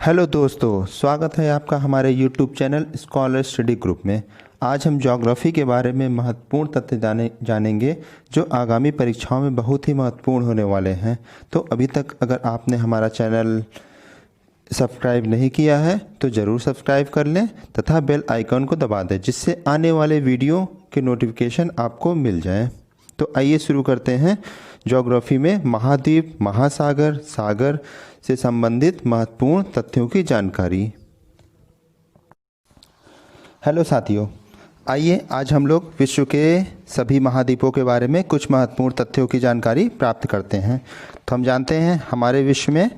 Hello दोस्तों, स्वागत है आपका हमारे YouTube channel scholar study group में। आज हम ज्योग्राफी के बारे में महत्वपूर्ण तथ्य जानेंगे जो आगामी परीक्षाओं में बहुत ही महत्वपूर्ण होने वाले हैं। तो अभी तक अगर आपने हमारा चैनल सब्सक्राइब नहीं किया है तो ज़रूर सब्सक्राइब कर लें तथा बेल आइकन को दबा दें जिससे आने वाले वीडियो के नोटिफिकेशन आपको मिल जाएं। तो आइए शुरू करते हैं ज्योग्राफी में महाद्वीप, महासागर, सागर से संबंधित महत्वपूर्ण तथ्यों की जानकारी। हेलो साथियों, आइए आज हम लोग विश्व के सभी महाद्वीपों के बारे में कुछ महत्वपूर्ण तथ्यों की जानकारी प्राप्त करते हैं। तो हम जानते हैं हमारे विश्व में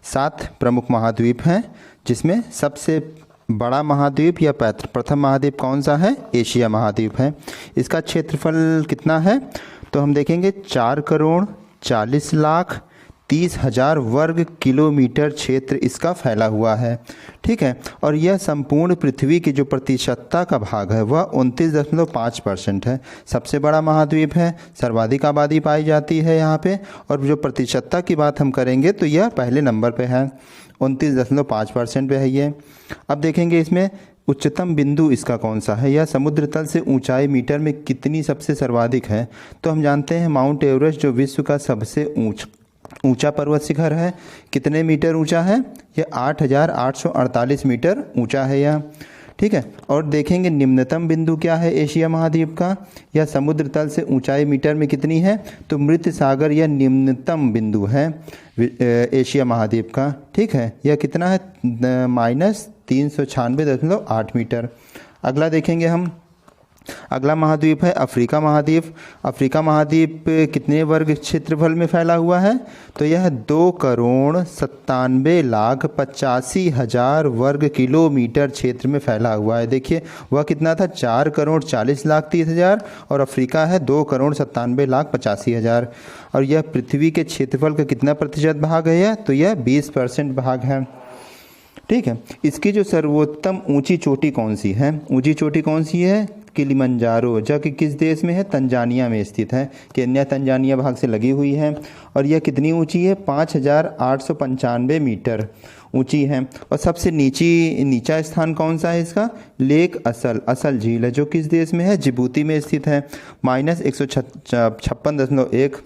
7 प्रमुख महाद्वीप हैं, जिसमें सबसे बड़ा महाद्वीप या प्रथम महाद्वीप कौन सा है? एशिया महाद्वीप है। इसका क्षेत्रफल कितना है? तो हम देखेंगे 4,40,30,000 वर्ग किलोमीटर क्षेत्र इसका फैला हुआ है। ठीक है, और यह संपूर्ण पृथ्वी की जो प्रतिशतता का भाग है वह 29.5% है। सबसे बड़ा महाद्वीप है, सर्वाधिक आबादी पाई जाती है यहाँ पे, और जो प्रतिशतता की बात हम करेंगे तो यह पहले नंबर पे है, 29.5% पे है ये। अब देखेंगे इसमें उच्चतम बिंदु इसका कौन सा है, या समुद्र तल से ऊंचाई मीटर में कितनी सबसे सर्वाधिक है। तो हम जानते हैं माउंट एवरेस्ट जो विश्व का सबसे ऊंचा पर्वत शिखर है, कितने मीटर ऊंचा है? यह 8,848 मीटर ऊंचा है यह। ठीक है, और देखेंगे निम्नतम बिंदु क्या है एशिया महाद्वीप का, या समुद्र तल से ऊंचाई मीटर में कितनी है? तो मृत सागर यह निम्नतम बिंदु है एशिया महाद्वीप का। ठीक है, यह कितना है? -396.8 मीटर। अगला देखेंगे हम, अगला महाद्वीप है अफ्रीका महाद्वीप। अफ्रीका महाद्वीप कितने वर्ग क्षेत्रफल में फैला हुआ है? तो यह 2,97,85,000 वर्ग किलोमीटर क्षेत्र में फैला हुआ है। देखिए वह कितना था? 4,40,30,000 और अफ्रीका है 2,97,85,000। और यह पृथ्वी के क्षेत्रफल का कितना प्रतिशत भाग है? तो यह 20% भाग है। ठीक है, इसकी जो सर्वोत्तम ऊंची चोटी कौन सी है? ऊंची चोटी कौन सी है? किलिमंजारो, जो कि किस देश में है? तंजानिया में स्थित है। केन्या तंजानिया भाग से लगी हुई है। और यह कितनी ऊंची है? 5,895 मीटर ऊंची है। और सबसे नीचा स्थान कौन सा है इसका? लेक असल झील है, जो किस देश में है? जिबूती में स्थित है, -156.1।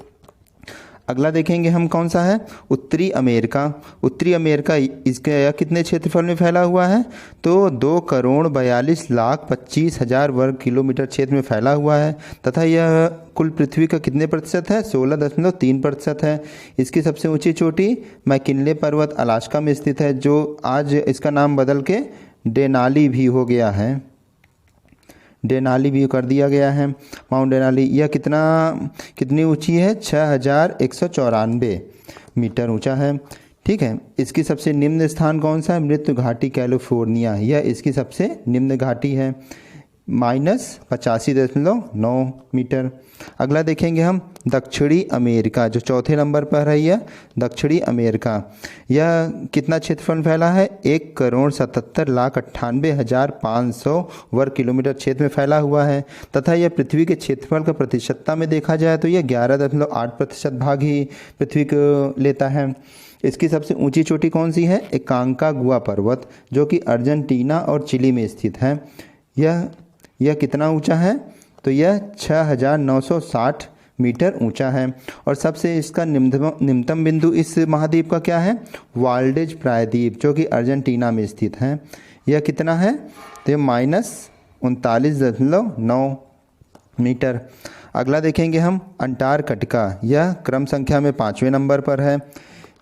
अगला देखेंगे हम कौन सा है? उत्तरी अमेरिका। उत्तरी अमेरिका इसके या कितने क्षेत्रफल में फैला हुआ है? तो 2,42,25,000 वर्ग किलोमीटर क्षेत्र में फैला हुआ है, तथा यह कुल पृथ्वी का कितने प्रतिशत है? 16.3% है। इसकी सबसे ऊंची चोटी मैकिनले पर्वत अलास्का में स्थित है, जो आज इसका नाम बदल के डेनाली भी हो गया है, डेनाली भी कर दिया गया है, माउंट डेनाली। यह कितनी ऊंची है? 6,194 मीटर ऊंचा है। ठीक है, इसकी सबसे निम्न स्थान कौन सा है? मृत्यु घाटी कैलिफोर्निया, यह इसकी सबसे निम्न घाटी है, -85.9 मीटर। अगला देखेंगे हम दक्षिणी अमेरिका, जो चौथे नंबर पर है यह दक्षिणी अमेरिका। यह कितना क्षेत्रफल फैला है? 1,77,98,500 वर्ग किलोमीटर क्षेत्र में फैला हुआ है, तथा यह पृथ्वी के क्षेत्रफल का प्रतिशतता में देखा जाए तो यह 11.8% भाग ही पृथ्वी को लेता है। इसकी सबसे ऊंची चोटी कौन सी है? एकांकागुआ पर्वत, जो कि अर्जेंटीना और चिली में स्थित है। यह कितना ऊंचा है? तो यह 6,960 मीटर ऊंचा है। और सबसे इसका निम्नतम बिंदु इस महाद्वीप का क्या है? वाल्डेज प्रायद्वीप, जो कि अर्जेंटीना में स्थित है। यह कितना है? तो यह -39.9 मीटर। अगला देखेंगे हम अंटार्कटिका। यह क्रम संख्या में 5वें नंबर पर है।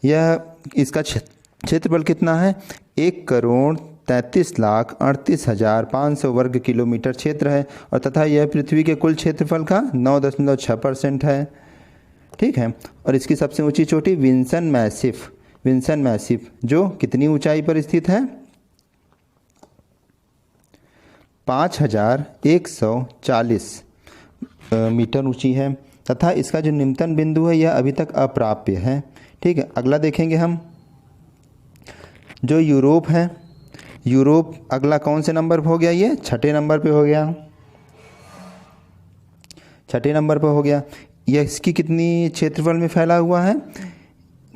यह इसका क्षेत्रफल कितना है? 1,33,38,500 वर्ग किलोमीटर क्षेत्र है, और तथा यह पृथ्वी के कुल क्षेत्रफल का 9.6% है। ठीक है, और इसकी सबसे ऊंची चोटी विंसन मैसिफ, जो कितनी ऊंचाई पर स्थित है? 5,140 मीटर ऊंची है, तथा इसका जो निम्नतम बिंदु है यह अभी तक अप्राप्य है। ठीक है, अगला देखेंगे हम जो यूरोप है। यूरोप अगला कौन से नंबर पर हो गया? ये 6ठे नंबर पे हो गया, 6ठे नंबर पर हो गया। यह इसकी कितनी क्षेत्रफल में फैला हुआ है?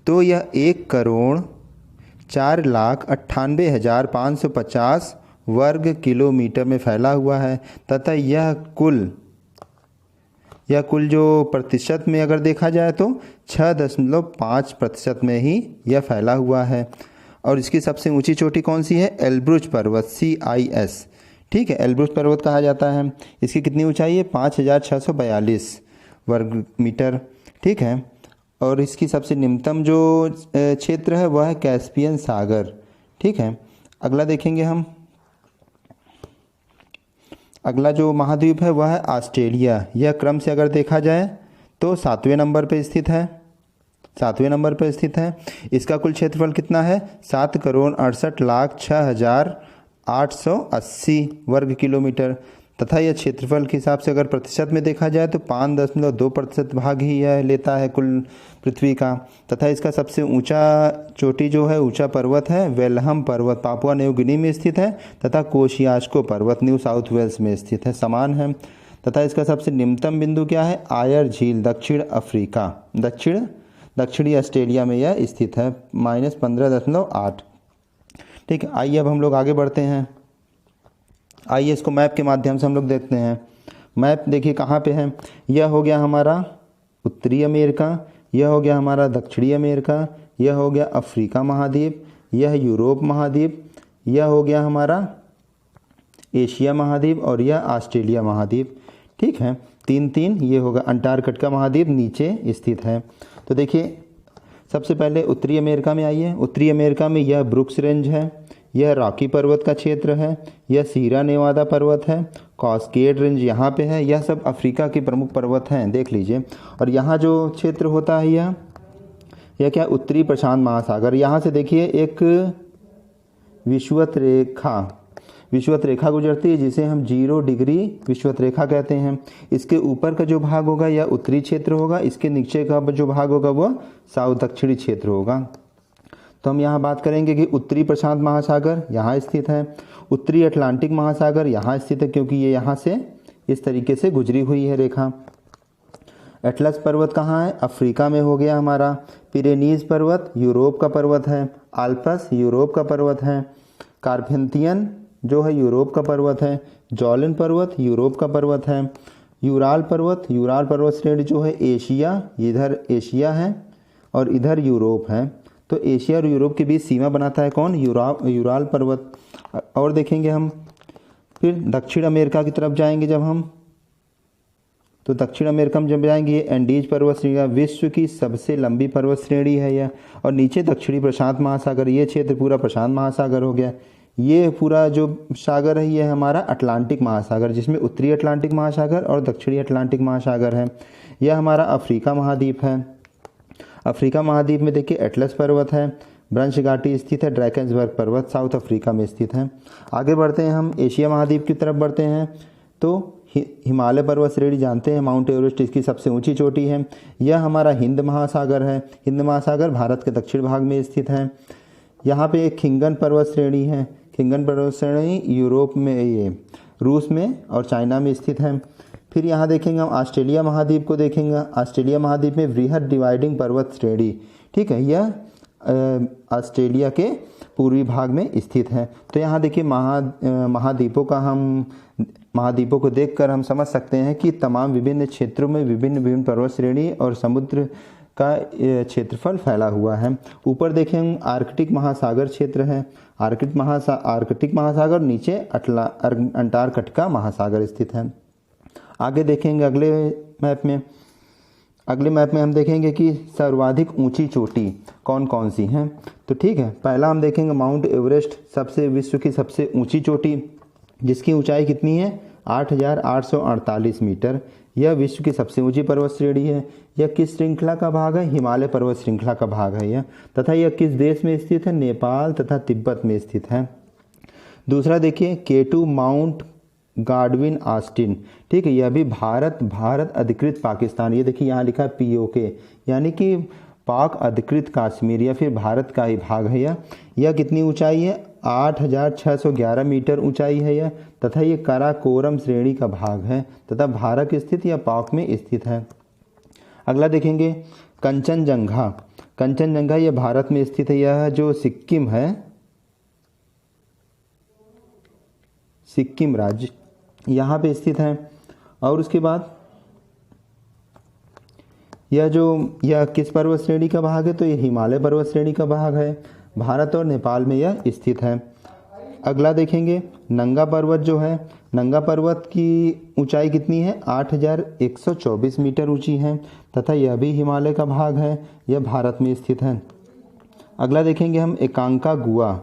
तो यह 1,40,00,000 4,98,550 वर्ग किलोमीटर में फैला हुआ है तथा यह कुल जो प्रतिशत में अगर देखा जाए तो 6.5% में ही यह फैला हुआ है। और इसकी सबसे ऊंची चोटी कौन सी है? एल्ब्रुज पर्वत, CIS, ठीक है, एल्ब्रुज पर्वत कहा जाता है। इसकी कितनी ऊंचाई है? 5,642 वर्ग मीटर, ठीक है। और इसकी सबसे निम्नतम जो क्षेत्र है वह है कैस्पियन सागर, ठीक है। अगला देखेंगे हम, अगला जो महाद्वीप है वह है ऑस्ट्रेलिया। यह क्रम से अगर देखा जाए तो 7वें नंबर पर स्थित है, 7वें नंबर पर स्थित है। इसका कुल क्षेत्रफल कितना है? 7,68,06,880 वर्ग किलोमीटर तथा यह क्षेत्रफल के हिसाब से अगर प्रतिशत में देखा जाए तो 5.2% भाग ही यह लेता है कुल पृथ्वी का। तथा इसका सबसे ऊंचा चोटी जो है, ऊंचा पर्वत है वेलहम पर्वत, पापुआ न्यू गिनी में स्थित है तथा कोशियास्को पर्वत न्यू साउथ वेल्स में स्थित है, समान है। तथा इसका सबसे निम्नतम बिंदु क्या है? आयर झील, दक्षिण अफ्रीका, दक्षिणी ऑस्ट्रेलिया में यह स्थित है, -15.8, ठीक है। आइए अब हम लोग आगे बढ़ते हैं। आइए इसको मैप के माध्यम से हम लोग देखते हैं। मैप देखिए कहाँ पे है। यह हो गया हमारा उत्तरी अमेरिका, यह हो गया हमारा दक्षिणी अमेरिका, यह हो गया अफ्रीका महाद्वीप, यह यूरोप महाद्वीप, यह हो गया हमारा एशिया महाद्वीप और यह ऑस्ट्रेलिया महाद्वीप, ठीक है। 3 ये होगा। अंटार्कटिका महाद्वीप नीचे स्थित है। तो देखिए सबसे पहले उत्तरी अमेरिका में आइए। उत्तरी अमेरिका में यह ब्रुक्स रेंज है, यह रॉकी पर्वत का क्षेत्र है, यह सीरा नेवादा पर्वत है, कास्केड रेंज यहाँ पे है। यह सब अफ्रीका के प्रमुख पर्वत हैं, देख लीजिए। और यहाँ जो क्षेत्र होता है यह क्या? उत्तरी प्रशांत महासागर। यहाँ से देखिए एक विषुवत रेखा गुजरती है जिसे हम 0 डिग्री विषुवत रेखा कहते हैं। इसके ऊपर का जो भाग होगा यह उत्तरी क्षेत्र होगा, इसके नीचे का जो भाग होगा वह साउथ दक्षिणी क्षेत्र होगा। तो हम यहाँ बात करेंगे कि उत्तरी प्रशांत महासागर यहाँ स्थित है, उत्तरी अटलांटिक महासागर यहाँ स्थित है क्योंकि ये यहाँ से इस तरीके से गुजरी हुई है रेखा। एटलस पर्वत कहाँ है? अफ्रीका में हो गया हमारा। पिरेनीज पर्वत यूरोप का पर्वत है, आल्पस यूरोप का पर्वत है, कार्पेथियन जो है यूरोप का पर्वत है, जॉलिन पर्वत यूरोप का पर्वत है, यूराल पर्वत श्रेणी जो है एशिया, इधर एशिया है और इधर यूरोप है। तो एशिया और यूरोप के बीच सीमा बनाता है कौन? यूराल पर्वत। और देखेंगे हम फिर दक्षिण अमेरिका की तरफ जाएंगे जब हम, तो दक्षिण अमेरिका में जब जाएंगे ये एंडीज पर्वत श्रेणी विश्व की सबसे लंबी पर्वत श्रेणी है यह। और नीचे दक्षिणी प्रशांत महासागर, ये क्षेत्र पूरा प्रशांत महासागर हो गया। ये पूरा जो सागर है ये हमारा अटलांटिक महासागर, जिसमें उत्तरी अटलांटिक महासागर और दक्षिणी अटलांटिक महासागर है। यह हमारा अफ्रीका महाद्वीप है। अफ्रीका महाद्वीप में देखिए एटलस पर्वत है, ब्रंश घाटी स्थित है, ड्रैकेंसबर्ग पर्वत साउथ अफ्रीका में स्थित है। आगे बढ़ते हैं हम एशिया महाद्वीप की तरफ बढ़ते हैं तो हिमालय पर्वत श्रेणी जानते हैं, माउंट एवरेस्ट इसकी सबसे ऊंची चोटी है। यह हमारा हिंद महासागर है, हिंद महासागर भारत के दक्षिण भाग में स्थित है। यहाँ पे एक खिंगन पर्वत श्रेणी है, खिंगन पर्वत श्रेणी यूरोप में, ये रूस में और चाइना में स्थित है। फिर यहाँ देखेंगे हम ऑस्ट्रेलिया महाद्वीप को देखेंगे। ऑस्ट्रेलिया महाद्वीप में वृहद डिवाइडिंग पर्वत श्रेणी, ठीक है, यह ऑस्ट्रेलिया के पूर्वी भाग में स्थित है। तो यहाँ देखिए महाद्वीपों को देखकर हम समझ सकते हैं कि तमाम विभिन्न क्षेत्रों में विभिन्न पर्वत श्रेणी और समुद्र का क्षेत्रफल फैला हुआ है। ऊपर देखें हम आर्कटिक महासागर क्षेत्र है, आर्कटिक महासागर, नीचे अंटार्कटिका महासागर स्थित है। आगे देखेंगे अगले मैप में हम देखेंगे कि सर्वाधिक ऊंची चोटी कौन कौन सी हैं। तो ठीक है, पहला हम देखेंगे माउंट एवरेस्ट, विश्व की सबसे ऊंची चोटी, जिसकी ऊंचाई कितनी है? 8,848 मीटर। यह विश्व की सबसे ऊंची पर्वत श्रेणी है। यह किस श्रृंखला का भाग है? हिमालय पर्वत श्रृंखला का भाग है यह। तथा यह किस देश में स्थित है? नेपाल तथा तिब्बत में स्थित है। दूसरा देखिए K2 माउंट गार्डविन ऑस्टिन, ठीक है, यह भी भारत अधिकृत पाकिस्तान, ये देखिए यहाँ लिखा है POK, यानी कि पाक अधिकृत कश्मीर या फिर भारत का ही भाग है यह कितनी ऊंचाई है? 8,611 मीटर ऊंचाई है यह। तथा ये काराकोरम श्रेणी का भाग है तथा भारत स्थित या पाक में स्थित है। अगला देखेंगे कंचनजंगा। कंचनजंगा यह भारत में स्थित है, यह जो सिक्किम है, सिक्किम राज्य यहाँ पे स्थित है। और उसके बाद यह किस पर्वत श्रेणी का भाग है, तो यह हिमालय पर्वत श्रेणी का भाग है। भारत और नेपाल में यह स्थित है। अगला देखेंगे नंगा पर्वत जो है, नंगा पर्वत की ऊंचाई कितनी है, 8124 मीटर ऊंची है तथा यह भी हिमालय का भाग है, यह भारत में स्थित है। अगला देखेंगे हम एकांका गुआ,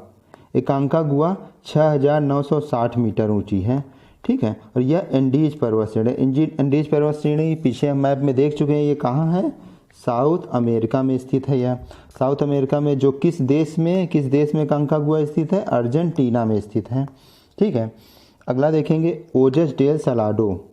एकांका गुआ 6960 मीटर ऊंची है, ठीक है। और यह एंडीज पर्वत श्रेणी, एंडीज पर्वत श्रेणी पीछे हम मैप में देख चुके हैं, ये कहाँ है, साउथ अमेरिका में स्थित है। यह साउथ अमेरिका में जो किस देश में कंकागुआ स्थित है, अर्जेंटीना में स्थित है, ठीक है। अगला देखेंगे ओजस डेल सलाडो,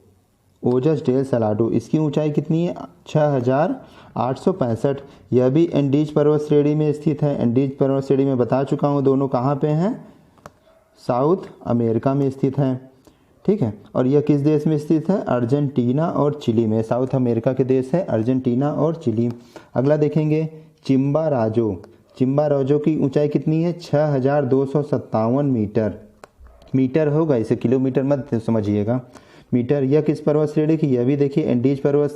ओजस डेल सलाडो, इसकी ऊंचाई कितनी है, 6865, यह भी एंडीज पर्वत श्रेणी में स्थित है। एंडीज पर्वत श्रेणी में बता चुका हूँ, दोनों कहाँ पे हैं, साउथ अमेरिका में स्थित है, ठीक है। और यह किस देश में स्थित है, अर्जेंटीना और चिली में, साउथ अमेरिका के देश है अर्जेंटीना और चिली। अगला देखेंगे चिम्बाराजो, चिम्बाराजो की ऊंचाई कितनी है, 6257 मीटर, मीटर होगा इसे किलोमीटर मत समझिएगा, मीटर। यह किस पर्वत श्रेणी की, यह भी देखिए एंडीज पर्वत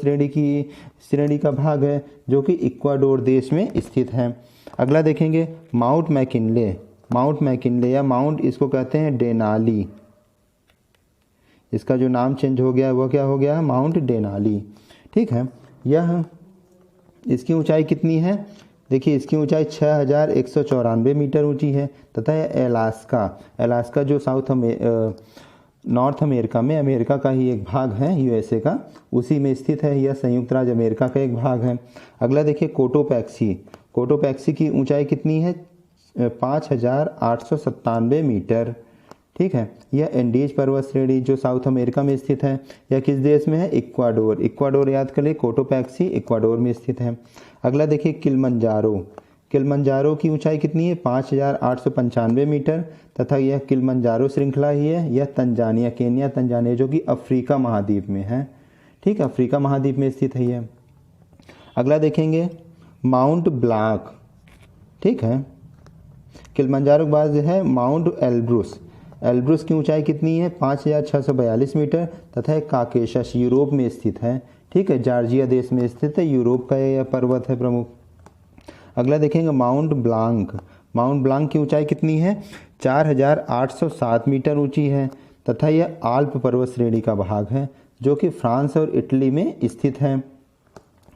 श्रेणी का भाग है जो कि इक्वाडोर देश में स्थित है। अगला देखेंगे माउंट मैकिनले, माउंट मैकिनले या माउंट इसको कहते हैं डेनाली, इसका जो नाम चेंज हो गया है वह क्या हो गया है, माउंट डेनाली, ठीक है। यह इसकी ऊंचाई कितनी है, देखिए इसकी ऊंचाई 6194 मीटर ऊंची है तथा अलास्का, अलास्का जो नॉर्थ अमेरिका में, अमेरिका का ही एक भाग है, यूएसए का, उसी में स्थित है। यह संयुक्त राज्य अमेरिका का एक भाग है। अगला देखिए कोटोपैक्सी, कोटोपैक्सी की ऊंचाई कितनी है, 5897 मीटर, ठीक है। यह एंडीज पर्वत श्रेणी जो साउथ अमेरिका में स्थित है, यह किस देश में है, इक्वाडोर, इक्वाडोर याद कर ले, कोटोपैक्सी इक्वाडोर में स्थित है। अगला देखिए किलिमंजारो, किलिमंजारो की ऊंचाई कितनी है, 5895 मीटर तथा यह किलिमंजारो श्रृंखला ही है, यह तंजानिया, केन्या तंजानिया जो कि अफ्रीका महाद्वीप में है, ठीक है, अफ्रीका महाद्वीप में स्थित है यह। अगला देखेंगे माउंट ब्लैंक, ठीक है। किलिमंजारो के बाद है माउंट एल्ब्रुस, एल्ब्रुस की ऊंचाई कितनी है, 5642 मीटर तथा काकेशस यूरोप में स्थित है, ठीक है, जॉर्जिया देश में स्थित है, यूरोप का यह पर्वत है प्रमुख। अगला देखेंगे माउंट ब्लांक, माउंट ब्लांक की ऊंचाई कितनी है, 4807 मीटर ऊंची है तथा यह आल्प पर्वत श्रेणी का भाग है जो कि फ्रांस और इटली में स्थित है,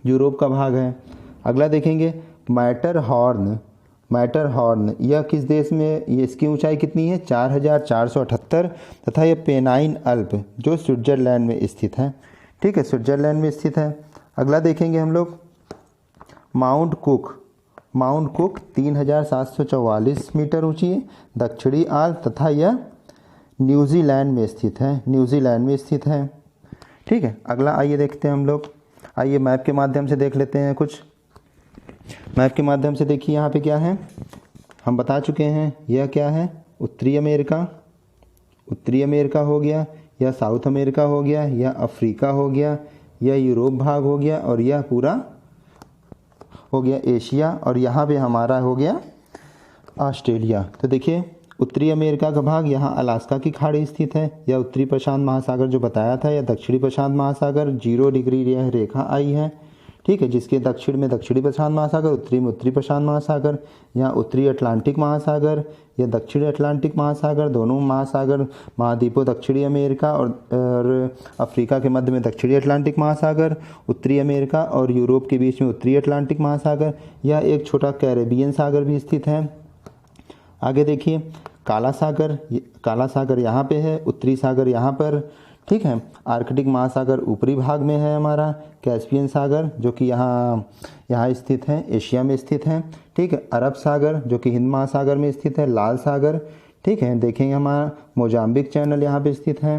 यूरोप का भाग है। अगला देखेंगे मैटरहॉर्न, मैटरहॉर्न यह किस देश में, ये इसकी ऊंचाई कितनी है, 4478 तथा यह पेनाइन अल्प जो स्विट्जरलैंड में स्थित है, ठीक है, स्विट्जरलैंड में स्थित है। अगला देखेंगे हम लोग Mount Cook, Mount Cook 3744 metre ऊंची है, दक्षिणी आल्प तथा यह न्यूजीलैंड में स्थित है, न्यूजीलैंड में स्थित है, ठीक है। अगला आइए देखते हैं हम लोग, आइए मैप के माध्यम से देख लेते हैं कुछ, मैप के माध्यम से देखिए यहाँ पे क्या है, हम बता चुके हैं, यह क्या है, उत्तरी अमेरिका, उत्तरी अमेरिका हो गया, यह साउथ अमेरिका हो गया, यह अफ्रीका हो गया, यह यूरोप भाग हो गया और यह पूरा हो गया एशिया और यहाँ पे हमारा हो गया ऑस्ट्रेलिया। तो देखिए उत्तरी अमेरिका का भाग, यहाँ अलास्का की खाड़ी स्थित है, यह उत्तरी प्रशांत महासागर जो बताया था, यह दक्षिणी प्रशांत महासागर 0 डिग्री यह रेखा आई है, ठीक है, जिसके दक्षिण में दक्षिणी प्रशांत महासागर, उत्तरी में उत्तरी प्रशांत महासागर, यहाँ उत्तरी अटलांटिक महासागर, यह दक्षिणी अटलांटिक महासागर, दोनों महासागर महाद्वीपों दक्षिणी अमेरिका और अफ्रीका के मध्य में दक्षिणी अटलांटिक महासागर, उत्तरी अमेरिका और यूरोप के बीच में उत्तरी अटलांटिक महासागर, यह एक छोटा कैरेबियन सागर भी स्थित है। आगे देखिए काला सागर, काला सागर यहाँ पे है, उत्तरी सागर यहाँ पर, ठीक है। आर्कटिक महासागर ऊपरी भाग में है हमारा, कैस्पियन सागर जो कि यहाँ स्थित है, एशिया में स्थित है, ठीक है। अरब सागर जो कि हिंद महासागर में स्थित है, लाल सागर, ठीक है, देखेंगे हमारा मोजाम्बिक चैनल यहाँ पे स्थित है।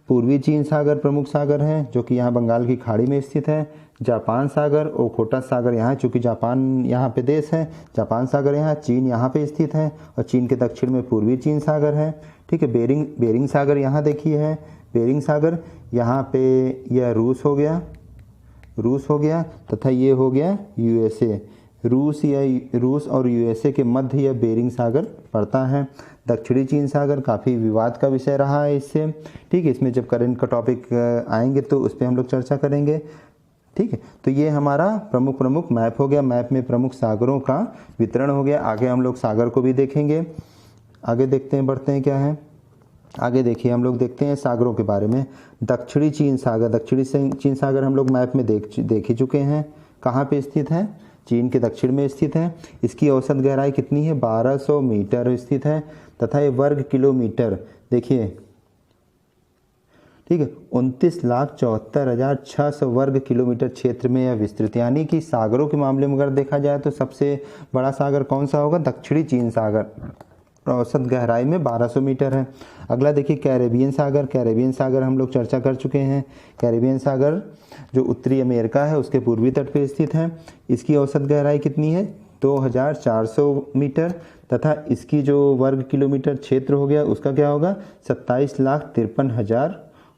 पूर्वी चीन सागर प्रमुख सागर है जो कि यहाँ बंगाल की खाड़ी में स्थित है। जापान सागर, ओखोटस सागर यहाँ, चूँकि जापान यहाँ पे देश है, जापान सागर यहाँ, चीन यहाँ पे स्थित है और चीन के दक्षिण में पूर्वी चीन सागर है, ठीक है। बेरिंग सागर यहाँ देखिए है, बेरिंग सागर यहाँ पे यह रूस हो गया, रूस हो गया तथा ये हो गया यूएसए, रूस और यूएसए के मध्य यह बेरिंग सागर पड़ता है। दक्षिणी चीन सागर काफ़ी विवाद का विषय रहा है इससे, ठीक है। इसमें जब करंट का टॉपिक आएंगे तो उस पर हम लोग चर्चा करेंगे, ठीक है। तो ये हमारा प्रमुख मैप हो गया। मैप में प्रमुख सागरों का वितरण हो गया। आगे हम लोग सागर को भी देखेंगे। आगे देखते हैं, बढ़ते हैं क्या है आगे। देखिए हम लोग देखते हैं सागरों के बारे में। दक्षिणी चीन सागर हम लोग मैप में देख ही चुके हैं। कहाँ पे स्थित है? चीन के दक्षिण में स्थित है। इसकी औसत गहराई कितनी है? 1200 मीटर स्थित है तथा ये वर्ग किलोमीटर देखिए, ठीक है, 29,74,600 वर्ग किलोमीटर क्षेत्र में यह विस्तृत। यानी कि सागरों के मामले में अगर देखा जाए तो सबसे बड़ा सागर कौन सा होगा? दक्षिणी चीन सागर। औसत गहराई में 1200 मीटर है। अगला देखिए कैरेबियन सागर हम लोग चर्चा कर चुके हैं। कैरेबियन सागर जो उत्तरी अमेरिका है उसके पूर्वी तट पर स्थित है। इसकी औसत गहराई कितनी है? 2400 मीटर तथा इसकी जो वर्ग किलोमीटर क्षेत्र हो गया उसका क्या होगा? 27,53,000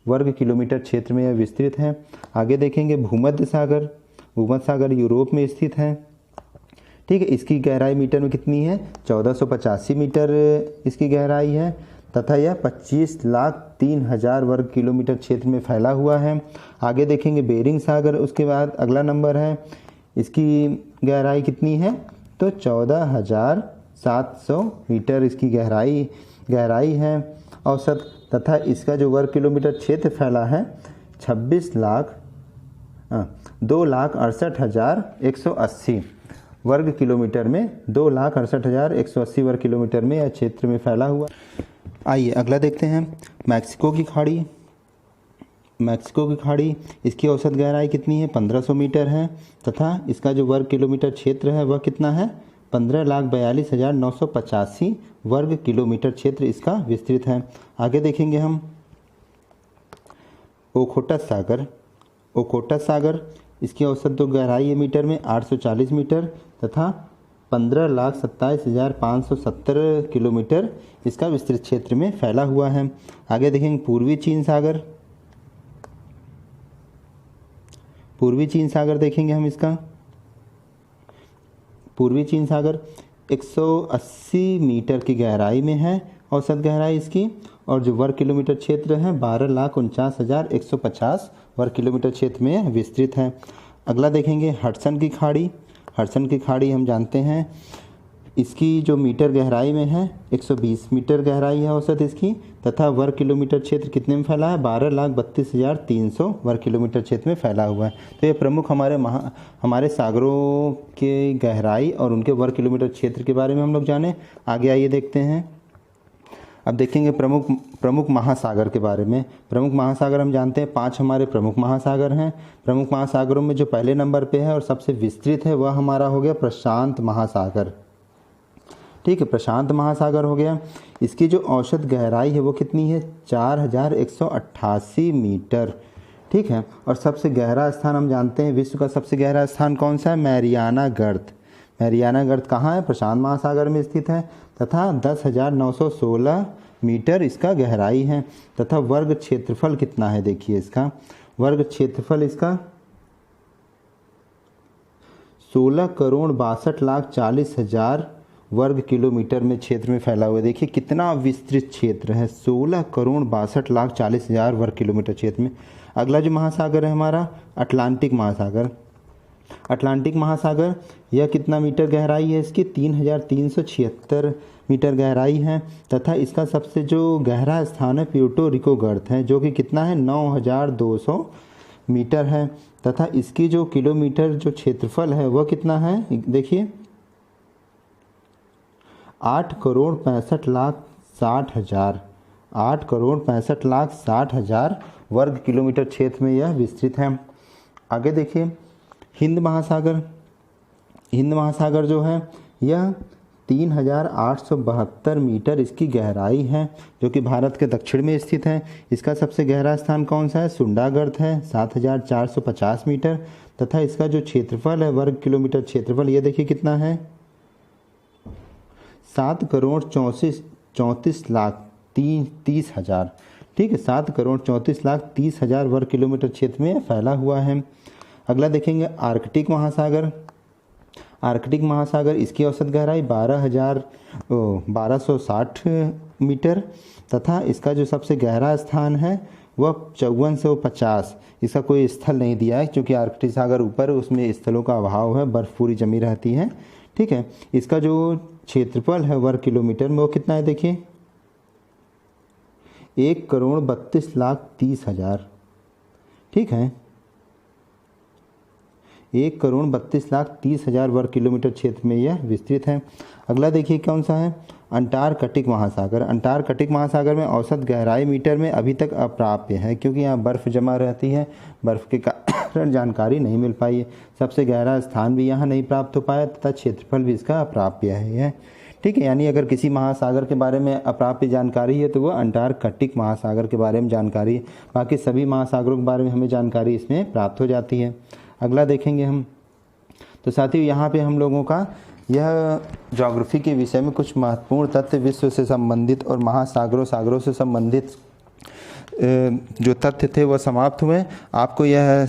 वर्ग किलोमीटर क्षेत्र में यह विस्तृत है। आगे देखेंगे भूमध्य सागर यूरोप में स्थित है, ठीक है। इसकी गहराई मीटर में कितनी है? 1485 मीटर इसकी गहराई है तथा यह 25,03,000 वर्ग किलोमीटर क्षेत्र में फैला हुआ है। आगे देखेंगे बेरिंग सागर, उसके बाद अगला नंबर है। इसकी गहराई कितनी है? तो 14,700 मीटर इसकी गहराई है औसत तथा इसका जो वर्ग किलोमीटर क्षेत्र फैला है 2,68,180 वर्ग किलोमीटर में 2,68,180 वर्ग किलोमीटर में यह क्षेत्र में फैला हुआ। आइए अगला देखते हैं मैक्सिको की खाड़ी। इसकी औसत गहराई कितनी है? 1500 मीटर है तथा इसका जो वर्ग किलोमीटर क्षेत्र है वह कितना है? 15,42,985 वर्ग किलोमीटर क्षेत्र इसका विस्तृत है। आगे देखेंगे हम ओखोटस सागर। इसकी औसत जो गहराई है मीटर में 840 मीटर तथा 15,27,570 किलोमीटर इसका विस्तृत क्षेत्र में फैला हुआ है। आगे देखेंगे पूर्वी चीन सागर देखेंगे हम इसका। पूर्वी चीन सागर 180 मीटर की गहराई में है औसत गहराई इसकी, और जो वर्ग किलोमीटर क्षेत्र है 12,49,150 वर्ग किलोमीटर क्षेत्र में विस्तृत है। अगला देखेंगे हडसन की खाड़ी हम जानते हैं इसकी जो मीटर गहराई में है 120 मीटर गहराई है औसत इसकी तथा वर्ग किलोमीटर क्षेत्र कितने में फैला है? 12,32,300 वर्ग किलोमीटर क्षेत्र में फैला हुआ है। तो ये प्रमुख हमारे सागरों के गहराई और उनके वर्ग किलोमीटर क्षेत्र के बारे में हम लोग जाने। आगे आइए देखते हैं। अब देखेंगे प्रमुख महासागर के बारे में। प्रमुख महासागर हम जानते हैं 5 हमारे प्रमुख महासागर हैं। प्रमुख महासागरों में जो पहले नंबर पे है और सबसे विस्तृत है वह हमारा हो गया प्रशांत महासागर, ठीक है। प्रशांत महासागर हो गया। इसकी जो औसत गहराई है वो कितनी है? 4,188 मीटर, ठीक है। और सबसे गहरा स्थान हम जानते हैं विश्व का सबसे गहरा स्थान कौन सा है? मैरियाना गर्त कहाँ है? प्रशांत महासागर में स्थित है तथा 10,916 मीटर इसका गहराई है तथा वर्ग क्षेत्रफल कितना है? देखिए इसका वर्ग क्षेत्रफल इसका 16,62,40,000 वर्ग किलोमीटर में क्षेत्र में फैला हुआ है। देखिए कितना विस्तृत क्षेत्र है, 16,62,40,000 वर्ग किलोमीटर क्षेत्र में। अगला जो महासागर है हमारा अटलांटिक महासागर, यह कितना मीटर गहराई है इसकी? 3,376 मीटर गहराई है तथा इसका सबसे जो गहरा स्थान है प्यूर्टो रिको गर्त है जो कि कितना है? 9,200 मीटर है तथा इसकी जो किलोमीटर जो क्षेत्रफल है वह कितना है? देखिए 8,65,60,000 वर्ग किलोमीटर क्षेत्र में यह विस्तृत है। आगे देखिए हिंद महासागर जो है यह 3,872 मीटर इसकी गहराई है जो कि भारत के दक्षिण में स्थित है। इसका सबसे गहरा स्थान कौन सा है? सुंडा गर्त है 7,450 मीटर तथा इसका जो क्षेत्रफल है वर्ग किलोमीटर क्षेत्रफल ये देखिए कितना है? 7,34,30,000, ठीक है। 7,34,30,000 वर्ग किलोमीटर क्षेत्र में फैला हुआ है। अगला देखेंगे आर्कटिक आर्कटिक महासागर, इसकी औसत गहराई 1260 मीटर तथा इसका जो सबसे गहरा स्थान है वह 5450। इसका कोई स्थल नहीं दिया है क्योंकि आर्कटिक सागर ऊपर, उसमें स्थलों का अभाव है, बर्फ़ पूरी जमी रहती है। ठीक है, इसका जो क्षेत्रफल है वर्ग किलोमीटर में वो कितना है देखिए, 1,32,30,000। ठीक है, 1,32,30,000 वर्ग किलोमीटर क्षेत्र में यह विस्तृत है। अगला देखिए कौन सा है, अंटार्कटिक महासागर। अंटार्कटिक महासागर में औसत गहराई मीटर में अभी तक अप्राप्य है क्योंकि यहाँ बर्फ़ जमा रहती है, बर्फ़ के कारण जानकारी नहीं मिल पाई है। सबसे गहरा स्थान भी यहाँ नहीं प्राप्त हो पाया तथा क्षेत्रफल भी इसका अप्राप्य है। ठीक है, यानी अगर किसी महासागर के बारे में अप्राप्य जानकारी है तो वह अंटार्कटिक महासागर के बारे में जानकारी है। बाकी सभी महासागरों के बारे में हमें जानकारी इसमें प्राप्त हो जाती है। अगला देखेंगे हम, तो साथियों यहाँ पे हम लोगों का यह ज्योग्राफी के विषय में कुछ महत्वपूर्ण तथ्य विश्व से संबंधित और महासागरों सागरों से संबंधित जो तथ्य थे वह समाप्त हुए। आपको यह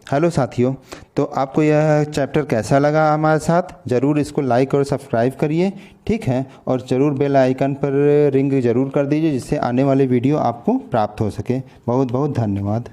हेलो साथियों, तो आपको यह चैप्टर कैसा लगा हमारे साथ, ज़रूर इसको लाइक और सब्सक्राइब करिए। ठीक है, और ज़रूर बेल आइकन पर रिंग ज़रूर कर दीजिए जिससे आने वाले वीडियो आपको प्राप्त हो सके। बहुत बहुत धन्यवाद।